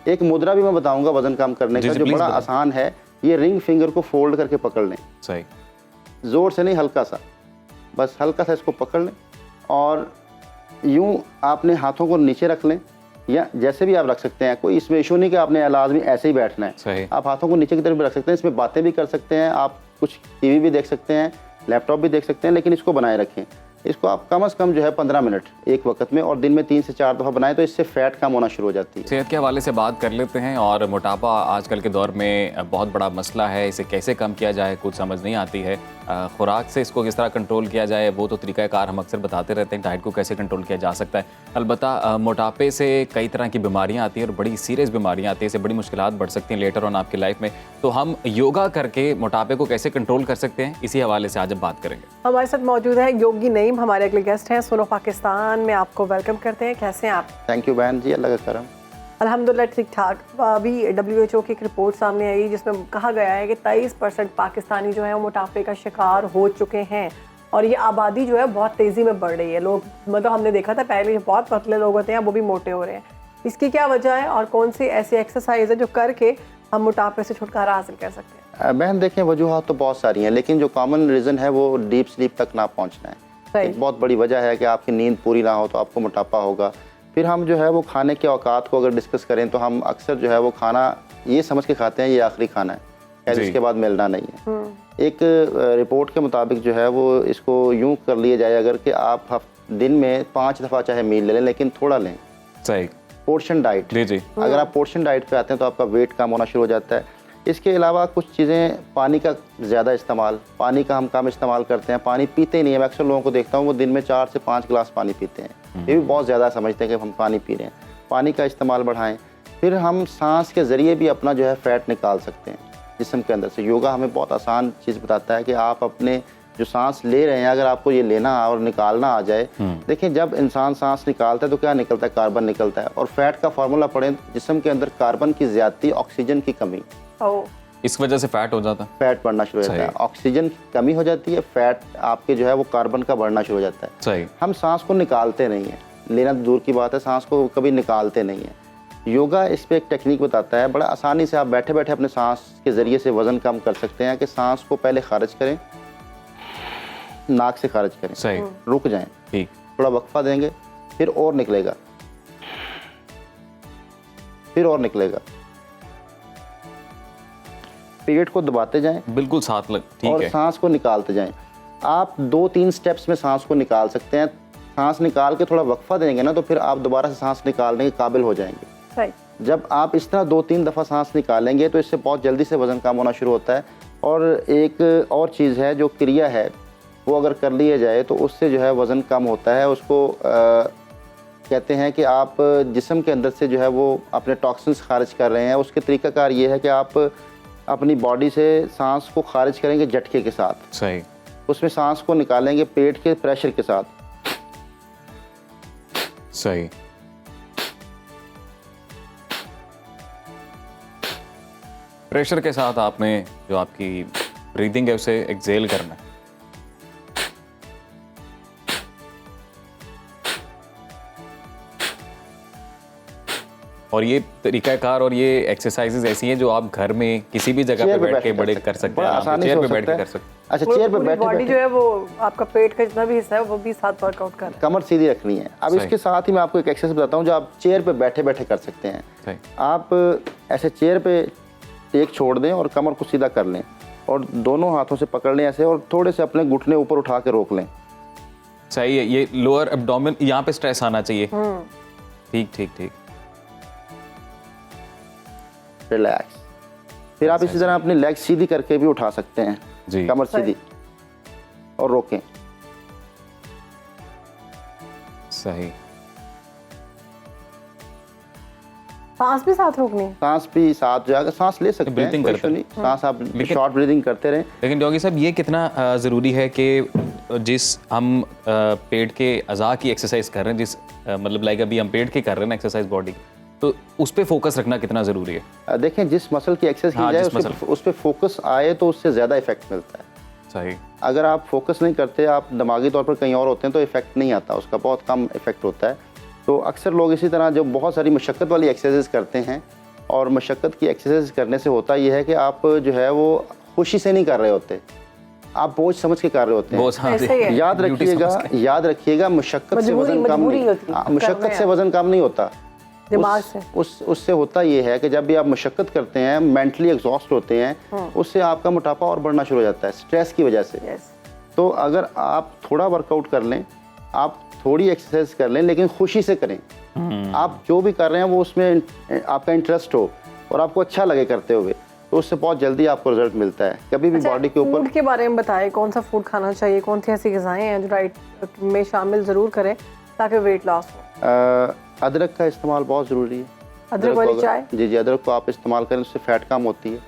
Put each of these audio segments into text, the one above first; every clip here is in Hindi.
एक मुद्रा भी मैं बताऊंगा वजन कम करने का, जो बड़ा आसान है। ये रिंग फिंगर को फोल्ड करके पकड़ लें, सही, जोर से नहीं, हल्का सा, बस हल्का सा इसको पकड़ लें और यूं आपने हाथों को नीचे रख लें, या जैसे भी आप रख सकते हैं, कोई इसमें इशू नहीं कि आपने लाजमी ऐसे ही बैठना है। सही। आप हाथों को नीचे की तरफ भी रख सकते हैं, इसमें बातें भी कर सकते हैं, आप कुछ टीवी भी देख सकते हैं, लैपटॉप भी देख सकते हैं, लेकिन इसको बनाए रखें। इसको आप कम से कम जो है 15 मिनट एक वक्त में, और दिन में 3 से 4 दफ़ा बनाएं, तो इससे फैट कम होना शुरू हो जाती है। सेहत के हवाले से बात कर लेते हैं। और मोटापा आजकल के दौर में बहुत बड़ा मसला है, इसे कैसे कम किया जाए कुछ समझ नहीं आती है। खुराक से इसको किस तरह कंट्रोल किया जाए वो तो तरीक़ाकार हम अक्सर बताते रहते हैं, डाइट को कैसे कंट्रोल किया जा सकता है। अलबत्ता मोटापे से कई तरह की बीमारियाँ आती हैं और बड़ी सीरियस बीमारियाँ आती हैं, इससे बड़ी मुश्किलात बढ़ सकती हैं लेटर ऑन आपकी लाइफ में। तो हम योगा करके मोटापे को कैसे कंट्रोल कर सकते हैं, इसी हवाले से आज हम बात करेंगे। हमारे साथ मौजूद है योगी नईम, हमारे अगले गेस्ट हैं। सुनो पाकिस्तान में आपको वेलकम करते हैं। कैसे हैं आप? थैंक यू बहन जी, अल्लाह का करम। अल्हम्दुलिल्लाह ठीक ठाक। अभी WHO की एक रिपोर्ट सामने आई जिसमें कहा गया है कि 23% पाकिस्तानी जो है वो मोटापे का शिकार हो चुके हैं, और ये आबादी जो है बहुत तेज़ी में बढ़ रही है। लोग मतलब हमने देखा था पहले जो बहुत पतले लोग होते हैं वो भी मोटे हो रहे हैं। इसकी क्या वजह है और कौन सी ऐसी एक्सरसाइज है जो करके हम मोटापे से छुटकारा हासिल कर सकते हैं? बहन देखें, वजूहत तो बहुत सारी हैं, लेकिन जो कॉमन रीज़न है वो डीप स्लीप तक ना पहुँचना है। एक बहुत बड़ी वजह है कि आपकी नींद पूरी ना हो तो आपको मोटापा होगा। फिर हम जो है वो खाने के औकात को अगर डिस्कस करें तो हम अक्सर जो है वो खाना ये समझ के खाते हैं ये आखिरी खाना है, शायद इसके बाद मिलना नहीं है। एक रिपोर्ट के मुताबिक जो है वो इसको यूं कर लिया जाए अगर कि आप दिन में 5 दफ़ा चाहे मील ले लें, लेकिन थोड़ा लें। सही। Portion diet. जी जी। अगर आप पोर्शन डाइट पे आते हैं तो आपका वेट कम होना शुरू हो जाता है। इसके अलावा कुछ चीज़ें, पानी का ज़्यादा इस्तेमाल, पानी का हम कम इस्तेमाल करते हैं, पानी पीते ही नहीं है। मैं अक्सर लोगों को देखता हूँ वो दिन में 4 से 5 गिलास पानी पीते हैं, ये भी बहुत ज़्यादा समझते हैं कि हम पानी पी रहे हैं। पानी का इस्तेमाल बढ़ाएं। फिर हम सांस के ज़रिए भी अपना जो है फ़ैट निकाल सकते हैं जिस्म के अंदर से। योगा हमें बहुत आसान चीज़ बताता है कि आप अपने जो सांस ले रहे हैं, अगर आपको ये लेना और निकालना आ जाए। देखिए, जब इंसान सांस निकालता है तो क्या निकलता है? कार्बन निकलता है। और फैट का फार्मूला पढ़ें, जिस्म के अंदर कार्बन की ज़्यादती, ऑक्सीजन की कमी, इस वजह से फैट हो जाता है, फैट बढ़ना शुरू हो जाता है। ऑक्सीजन की कमी हो जाती है, फैट आपके जो है वो कार्बन का बढ़ना शुरू हो जाता है। सही। हम सांस को निकालते नहीं हैं, लेना तो दूर की बात है, सांस को कभी निकालते नहीं हैं। योगा इस पे एक टेक्निक बताता है, बड़ा आसानी से आप बैठे बैठे अपने सांस के ज़रिए से वज़न कम कर सकते हैं। कि सांस को पहले खारिज करें, नाक से खारिज करें, सही, रुक जाएं, ठीक, थोड़ा वक्फा देंगे, फिर और निकलेगा, फिर और निकलेगा। पेट को दबाते जाएं, बिल्कुल साथ लग, ठीक और है। सांस को निकालते जाएं। आप 2-3 स्टेप्स में सांस को निकाल सकते हैं। सांस निकाल के थोड़ा वक्फा देंगे ना, तो फिर आप दोबारा से सांस निकालने के काबिल हो जाएंगे। सही। जब आप इस तरह 2-3 दफ़ा सांस निकालेंगे तो इससे बहुत जल्दी से वज़न कम होना शुरू होता है। और एक और चीज़ है, जो क्रिया है वो अगर कर लिया जाए तो उससे जो है वज़न कम होता है। उसको कहते हैं कि आप जिस्म के अंदर से जो है वो अपने टॉक्सिन्स खारिज कर रहे हैं। उसके तरीक़ाकार ये है कि आप अपनी बॉडी से सांस को खारिज करेंगे झटके के साथ। सही। उसमें सांस को निकालेंगे पेट के प्रेशर के साथ। सही। प्रेशर के साथ आपने जो आपकी ब्रीदिंग है उसे एक्सेल करना है। और ये तरीकाकार और ये एक्सरसाइजेज ऐसी हैं जो आप घर में किसी भी जगह पे बैठ के बड़े कर सकते हैं, चेयर पे बैठ के कर सकते हैं। अच्छा, चेयर पे बैठे बॉडी जो है वो आपका पेट का जितना भी हिस्सा है वो भी साथ वर्कआउट कर, कमर सीधी रखनी है। अब इसके साथ ही मैं आपको एक एक्सरसाइज बताता हूँ जो आप चेयर पे बैठे बैठे कर सकते हैं। आप ऐसे चेयर पे एक छोड़ दें और कमर को सीधा कर लें और दोनों हाथों से पकड़ लें ऐसे, और थोड़े से अपने घुटने ऊपर उठा के रोक लें। सही है। ये लोअर एब्डोमेन, यहाँ पे स्ट्रेस आना चाहिए। ठीक ठीक ठीक। रिलैक्स। फिर आप इसी तरह अपनी लेग सीधी करके भी उठा सकते हैं जी। कमर सीधी और रोकें। सही। सांस भी साथ रोकनी है। सांस भी साथ जो अगर सांस ले सकते हैं, नहीं सांस आप शॉर्ट ब्रीदिंग करते रहें। लेकिन डॉगी साहब, ये कितना ज़रूरी है कि जिस हम पेट के अज़ा की एक्सरसाइज कर रहे हैं, जिस मतलब लाइक अभी हम पेट की कर रहे हैं ना एक्सरसाइज बॉडी, तो उस पर फोकस रखना कितना ज़रूरी है? देखें, जिस मसल की एक्सरसाइज की जाए उस पर फोकस आए तो उससे ज़्यादा इफेक्ट मिलता है। सही। अगर आप फोकस नहीं करते, आप दिमागी तौर पर कहीं और होते हैं तो इफेक्ट नहीं आता, उसका बहुत कम इफेक्ट होता है। तो अक्सर लोग इसी तरह जो बहुत सारी मशक्क़त वाली एक्सरसाइज करते हैं और मशक्क़त की एक्सरसाइज करने से होता यह है कि आप जो है वो खुशी से नहीं कर रहे होते, आप बोझ समझ के कर रहे होते हैं। ऐसे ही है। याद रखिएगा मशक्क़त से वजन कम मजबूरी नहीं, होती है, मशक्क़त करना से है। वजन कम नहीं होता, दिमाग से। उससे होता ये है कि जब भी आप मशक्क़त करते हैं, मेंटली एग्जॉस्ट होते हैं, उससे आपका मोटापा और बढ़ना शुरू हो जाता है स्ट्रेस की वजह से। यस। तो अगर आप थोड़ा वर्कआउट कर लें, आप थोड़ी एक्सरसाइज कर लें, लेकिन खुशी से करें। आप जो भी कर रहे हैं वो उसमें आपका इंटरेस्ट हो और आपको अच्छा लगे करते हुए, तो उससे बहुत जल्दी आपको रिजल्ट मिलता है। कभी भी बॉडी के ऊपर फूड के बारे में बताएं, कौन सा फूड खाना चाहिए, कौन सी ऐसी ग़िज़ाएं हैं जो डाइट में शामिल ज़रूर करें ताकि वेट लॉस हो। अदरक का इस्तेमाल बहुत ज़रूरी है। अदरक वाली को चाय? जी, अदरक को आप इस्तेमाल करें, उससे फैट कम होती है।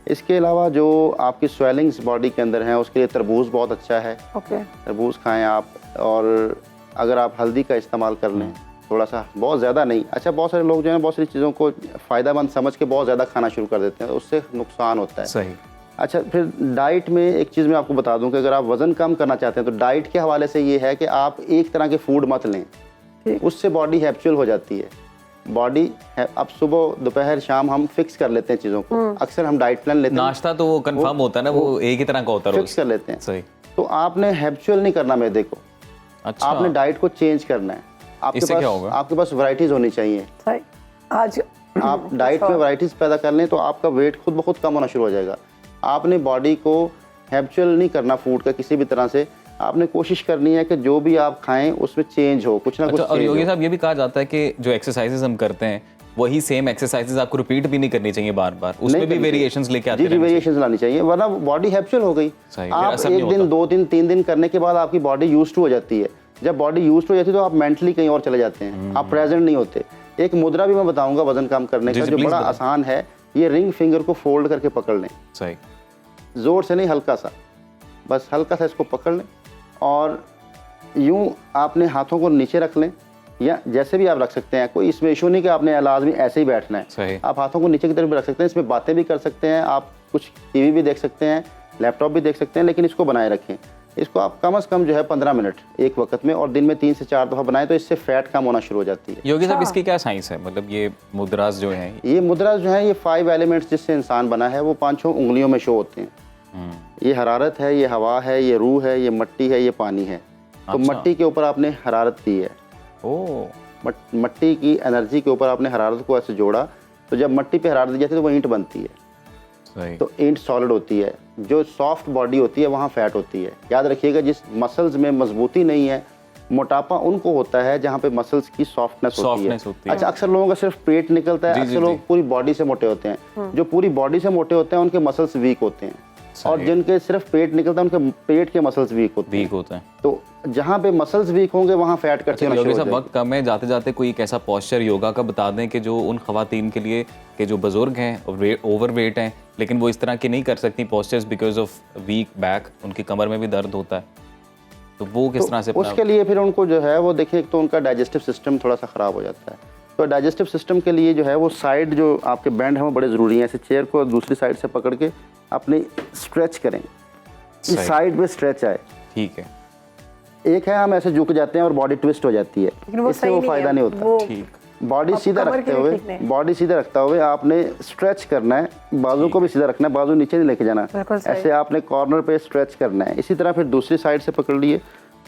इसके अलावा जो आपकी स्वेलिंग्स बॉडी के अंदर हैं, उसके लिए तरबूज बहुत अच्छा है। ओके। तरबूज खाएं आप, और अगर आप हल्दी का इस्तेमाल कर लें थोड़ा सा, बहुत ज़्यादा नहीं। अच्छा, बहुत सारे लोग जो हैं बहुत सारी चीज़ों को फ़ायदेमंद समझ के बहुत ज़्यादा खाना शुरू कर देते हैं, उससे नुकसान होता है। सही। अच्छा, फिर डाइट में एक चीज़ मैं आपको बता दूं कि अगर आप वज़न कम करना चाहते हैं तो डाइट के हवाले से ये है कि आप एक तरह के फूड मत लें, उससे बॉडी हैबिचुअल हो जाती है। बॉडी अब सुबह दोपहर शाम हम फिक्स कर लेते हैं चीज़ों को, अक्सर हम डाइट प्लान लेते हैं, नाश्ता तो वो कंफर्म होता है ना, वो एक ही तरह का होता है, फिक्स कर लेते हैं। सही। तो आपने हैबिचुअल नहीं करना मैदे को, अच्छा। आपने डाइट को चेंज करना है। इससे क्या होगा? आपके पास वैरायटीज़ होनी चाहिए। सही। आज आप डाइट में वैरायटीज़ पैदा कर लें तो आपका वेट खुद ब खुद कम होना शुरू हो जाएगा। आपने बॉडी को हैबिचुअल नहीं करना फूड का किसी भी तरह से, आपने कोशिश करनी है कि जो भी आप खाएं उसमें चेंज हो, कुछ ना कुछ अच्छा, और चेंज योगी हो। साहब ये भी कहा जाता है कि जो एक्सरसाइजेज हम करते हैं वही सेम एक्सरसाइजेज आपको रिपीट भी नहीं करनी चाहिए बार बार, उसमें भी वेरिएशंस लेके आते जी, रहना चाहिए। वेरिएशंस लानी चाहिए, वरना बॉडी हैबिचुअल हो गई। सही, आप असर नहीं एक दिन, होता। 2 दिन, 3 दिन करने के बाद आपकी बॉडी यूज्ड टू हो जाती है। जब बॉडी यूज्ड हो जाती है तो आप मेंटली कहीं और चले जाते हैं, आप प्रेजेंट नहीं होते। एक मुद्रा भी मैं बताऊंगा वजन कम करने जी, का, जी, जो प्लीज बड़ा बताएं। आसान है। ये रिंग फिंगर को फोल्ड करके पकड़ लें, सही। जोर से नहीं, हल्का सा, बस हल्का सा इसको पकड़ लें, और यूं आपने हाथों को नीचे रख लें, या जैसे भी आप रख सकते हैं, कोई इसमें इशू नहीं कि आपने लाजमी ऐसे ही बैठना है। सही। आप हाथों को नीचे की तरफ भी रख सकते हैं, इसमें बातें भी कर सकते हैं, आप कुछ टीवी भी देख सकते हैं, लैपटॉप भी देख सकते हैं, लेकिन इसको बनाए रखें। इसको आप कम से कम जो है 15 मिनट एक वक्त में, और दिन में 3 से 4 दफ़ा बनाएं, तो इससे फैट कम होना शुरू हो जाती है। योगी साहब इसकी क्या साइंस है, मतलब ये मुद्रास जो हैं? ये मुद्रा जो है, ये 5 एलिमेंट्स जिससे इंसान बना है, वो 5 उंगलियों में शो होते हैं। ये हरारत है, ये हवा है, ये रूह है, ये मिट्टी है, ये पानी है। तो अच्छा। मिट्टी के ऊपर आपने हरारत दी है, ओह, मिट्टी की एनर्जी के ऊपर आपने हरारत को ऐसे जोड़ा, तो जब मिट्टी पे हरारत दी जाती है तो वो ईंट बनती है। सही। तो ईंट सॉलिड होती है। जो सॉफ्ट बॉडी होती है वहाँ फैट होती है। याद रखिएगा, जिस मसल्स में मजबूती नहीं है, मोटापा उनको होता है जहाँ पे मसल्स की सॉफ्टनेस होती है। अच्छा, अक्सर लोगों का सिर्फ पेट निकलता है, अक्सर लोग पूरी बॉडी से मोटे होते हैं। जो पूरी बॉडी से मोटे होते हैं उनके मसल्स वीक होते हैं, और जिनके सिर्फ पेट निकलता है उनके पेट के मसल्स वीक होते हैं। तो जहाँ पे मसल्स वीक होंगे वहाँ फैट कटते होना शुरू हो जाएगा। वक्त कम है, जाते जाते कोई एक ऐसा पोस्चर योगा का बता दें कि जो उन खवातीन के लिए कि जो बुजुर्ग हैं, ओवर वेट हैं, लेकिन वो इस तरह की नहीं कर सकती postures because of weak back, उनकी कमर में भी दर्द होता है, तो वो किस तरह से उसके लिए फिर उनको जो है वो देखिए, तो उनका डाइजेस्टिव सिस्टम थोड़ा सा ख़राब हो जाता है। तो डाइजेस्टिव सिस्टम के लिए जो है वो साइड जो आपके बैंड हैं वो बड़े ज़रूरी हैं। ऐसे चेयर को दूसरी साइड से पकड़ के अपनी स्ट्रेच करें, इस साइड में स्ट्रेच आए। ठीक है। एक है हम ऐसे झुक जाते हैं और बॉडी ट्विस्ट हो जाती है, इससे वो फायदा नहीं होता। ठीक। बॉडी सीधा रखते हुए, बॉडी सीधा रखते हुए आपने स्ट्रेच करना है, बाजू को भी सीधा रखना है, बाजू नीचे नहीं लेके जाना, ऐसे आपने कॉर्नर पे स्ट्रेच करना है। इसी तरह फिर दूसरी साइड से पकड़ लिए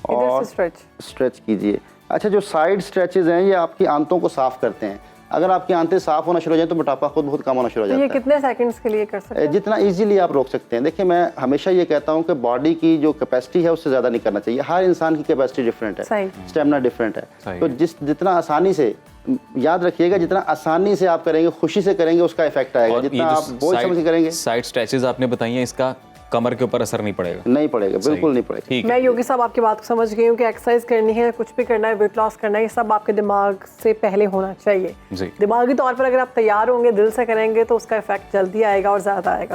और स्ट्रेच कीजिए। अच्छा, जो साइड स्ट्रेचेज हैं ये आपकी आंतों को साफ करते हैं। अगर आपकी आंतें साफ होना शुरू हो जाए तो मोटापा खुद बहुत कम होना शुरू हो जाता है। ये कितने सेकंड्स के लिए कर सकते हैं? जितना इजीली आप रोक सकते हैं। देखिए, मैं हमेशा ये कहता हूँ कि बॉडी की जो कैपेसिटी है उससे ज़्यादा नहीं करना चाहिए। हर इंसान की कैपेसिटी डिफरेंट है, स्टेमिना डिफरेंट है। तो जितना आसानी से, याद रखिएगा, जितना आसानी से आप करेंगे, खुशी से करेंगे, उसका इफेक्ट आएगा। जितना आप बोझ समझ के करेंगे। साइड स्ट्रेचेज आपने बताई हैं, इसका कमर के ऊपर असर नहीं पड़ेगा? नहीं पड़ेगा, बिल्कुल नहीं पड़ेगा। मैं योगी साहब आपकी बात को समझ गई हूँ कि एक्सरसाइज करनी है, कुछ भी करना है, वेट लॉस करना है, ये सब आपके दिमाग से पहले होना चाहिए। दिमागी तौर पर अगर आप तैयार होंगे, दिल से करेंगे, तो उसका इफेक्ट जल्दी आएगा और ज़्यादा आएगा।